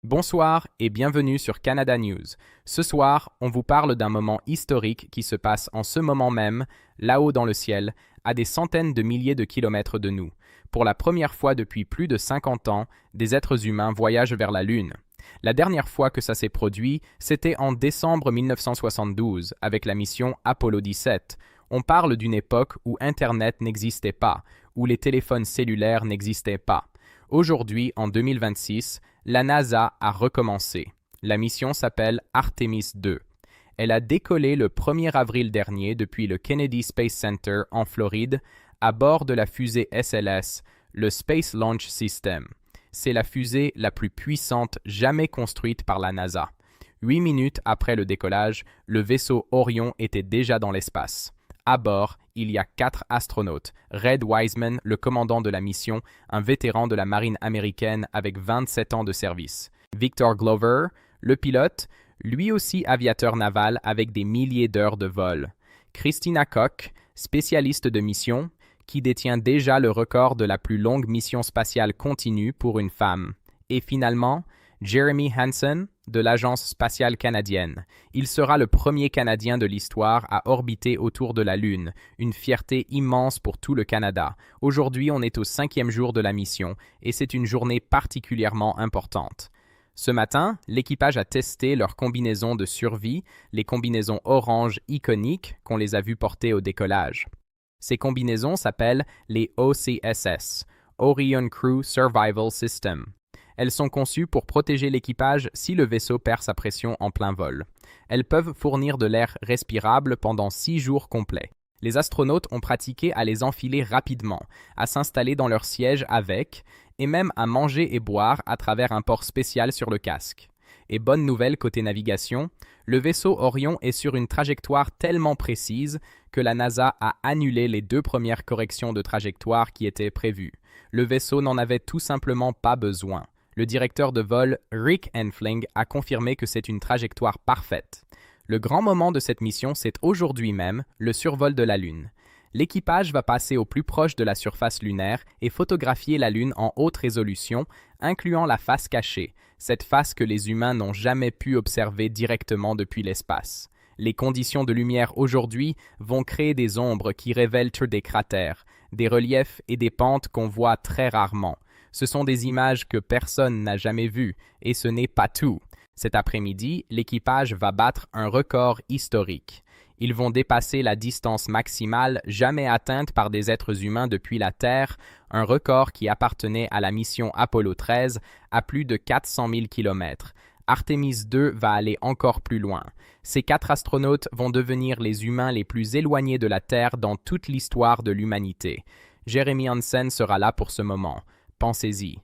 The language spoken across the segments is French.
Bonsoir et bienvenue sur Canada News. Ce soir, on vous parle d'un moment historique qui se passe en ce moment même, là-haut dans le ciel, à des centaines de milliers de kilomètres de nous. Pour la première fois depuis plus de 50 ans, des êtres humains voyagent vers la Lune. La dernière fois que ça s'est produit, c'était en décembre 1972, avec la mission Apollo 17. On parle d'une époque où Internet n'existait pas, où les téléphones cellulaires n'existaient pas. Aujourd'hui, en 2026, la NASA a recommencé. La mission s'appelle Artemis 2. Elle a décollé le 1er avril dernier depuis le Kennedy Space Center en Floride à bord de la fusée SLS, le Space Launch System. C'est la fusée la plus puissante jamais construite par la NASA. 8 minutes après le décollage, le vaisseau Orion était déjà dans l'espace. À bord, il y a 4 astronautes. Red Wiseman, le commandant de la mission, un vétéran de la marine américaine avec 27 ans de service. Victor Glover, le pilote, lui aussi aviateur naval avec des milliers d'heures de vol. Christina Koch, spécialiste de mission, qui détient déjà le record de la plus longue mission spatiale continue pour une femme. Et finalement, Jeremy Hansen, de l'Agence spatiale canadienne. Il sera le premier Canadien de l'histoire à orbiter autour de la Lune, une fierté immense pour tout le Canada. Aujourd'hui, on est au 5e jour de la mission et c'est une journée particulièrement importante. Ce matin, l'équipage a testé leurs combinaisons de survie, les combinaisons orange iconiques qu'on les a vues porter au décollage. Ces combinaisons s'appellent les OCSS, Orion Crew Survival System. Elles sont conçues pour protéger l'équipage si le vaisseau perd sa pression en plein vol. Elles peuvent fournir de l'air respirable pendant 6 jours complets. Les astronautes ont pratiqué à les enfiler rapidement, à s'installer dans leur siège avec, et même à manger et boire à travers un port spécial sur le casque. Et bonne nouvelle côté navigation, le vaisseau Orion est sur une trajectoire tellement précise que la NASA a annulé les 2 premières corrections de trajectoire qui étaient prévues. Le vaisseau n'en avait tout simplement pas besoin. Le directeur de vol, Rick Enfling, a confirmé que c'est une trajectoire parfaite. Le grand moment de cette mission, c'est aujourd'hui même, le survol de la Lune. L'équipage va passer au plus proche de la surface lunaire et photographier la Lune en haute résolution, incluant la face cachée, cette face que les humains n'ont jamais pu observer directement depuis l'espace. Les conditions de lumière aujourd'hui vont créer des ombres qui révèlent des cratères, des reliefs et des pentes qu'on voit très rarement. Ce sont des images que personne n'a jamais vues, et ce n'est pas tout. Cet après-midi, l'équipage va battre un record historique. Ils vont dépasser la distance maximale jamais atteinte par des êtres humains depuis la Terre, un record qui appartenait à la mission Apollo 13 à plus de 400 000 km. Artemis 2 va aller encore plus loin. Ces 4 astronautes vont devenir les humains les plus éloignés de la Terre dans toute l'histoire de l'humanité. Jeremy Hansen sera là pour ce moment. Pensez-y.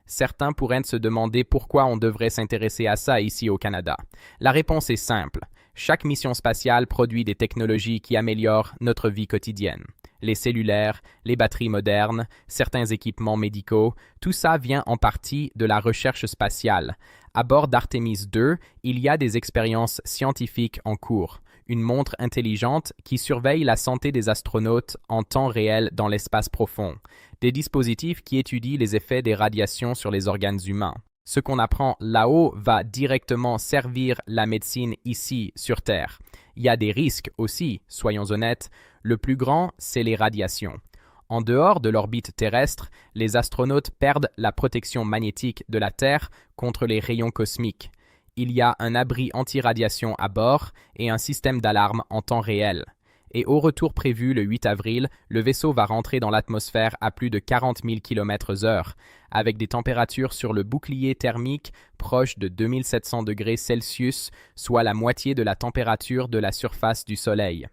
Certains pourraient se demander pourquoi on devrait s'intéresser à ça ici au Canada. La réponse est simple. Chaque mission spatiale produit des technologies qui améliorent notre vie quotidienne. Les cellulaires, les batteries modernes, certains équipements médicaux, tout ça vient en partie de la recherche spatiale. À bord d'Artemis 2, il y a des expériences scientifiques en cours. Une montre intelligente qui surveille la santé des astronautes en temps réel dans l'espace profond. Des dispositifs qui étudient les effets des radiations sur les organes humains. Ce qu'on apprend là-haut va directement servir la médecine ici, sur Terre. Il y a des risques aussi, soyons honnêtes. Le plus grand, c'est les radiations. En dehors de l'orbite terrestre, les astronautes perdent la protection magnétique de la Terre contre les rayons cosmiques. Il y a un abri anti-radiation à bord et un système d'alarme en temps réel. Et au retour prévu le 8 avril, le vaisseau va rentrer dans l'atmosphère à plus de 40 000 km/h, avec des températures sur le bouclier thermique proches de 2700 degrés Celsius, soit la moitié de la température de la surface du Soleil.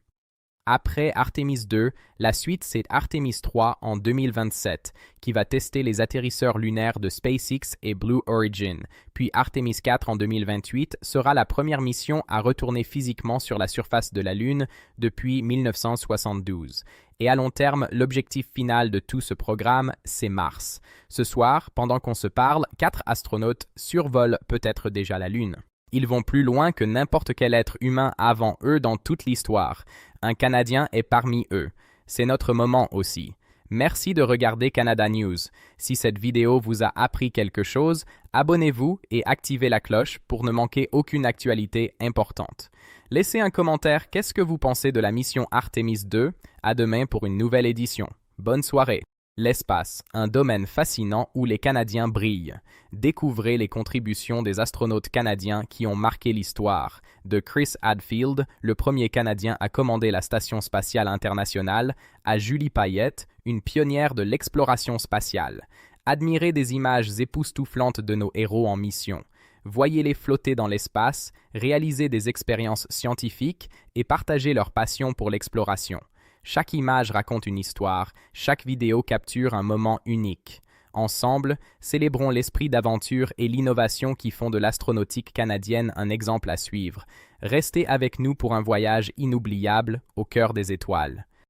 Après Artemis 2, la suite c'est Artemis 3 en 2027, qui va tester les atterrisseurs lunaires de SpaceX et Blue Origin. Puis Artemis 4 en 2028 sera la première mission à retourner physiquement sur la surface de la Lune depuis 1972. Et à long terme, l'objectif final de tout ce programme, c'est Mars. Ce soir, pendant qu'on se parle, 4 astronautes survolent peut-être déjà la Lune. Ils vont plus loin que n'importe quel être humain avant eux dans toute l'histoire. Un Canadien est parmi eux. C'est notre moment aussi. Merci de regarder Canada News. Si cette vidéo vous a appris quelque chose, abonnez-vous et activez la cloche pour ne manquer aucune actualité importante. Laissez un commentaire, qu'est-ce que vous pensez de la mission Artemis 2? À demain pour une nouvelle édition. Bonne soirée. L'espace, un domaine fascinant où les Canadiens brillent. Découvrez les contributions des astronautes canadiens qui ont marqué l'histoire, de Chris Hadfield, le premier Canadien à commander la Station spatiale internationale, à Julie Payette, une pionnière de l'exploration spatiale. Admirez des images époustouflantes de nos héros en mission. Voyez-les flotter dans l'espace, réalisez des expériences scientifiques et partagez leur passion pour l'exploration. Chaque image raconte une histoire, chaque vidéo capture un moment unique. Ensemble, célébrons l'esprit d'aventure et l'innovation qui font de l'astronautique canadienne un exemple à suivre. Restez avec nous pour un voyage inoubliable au cœur des étoiles.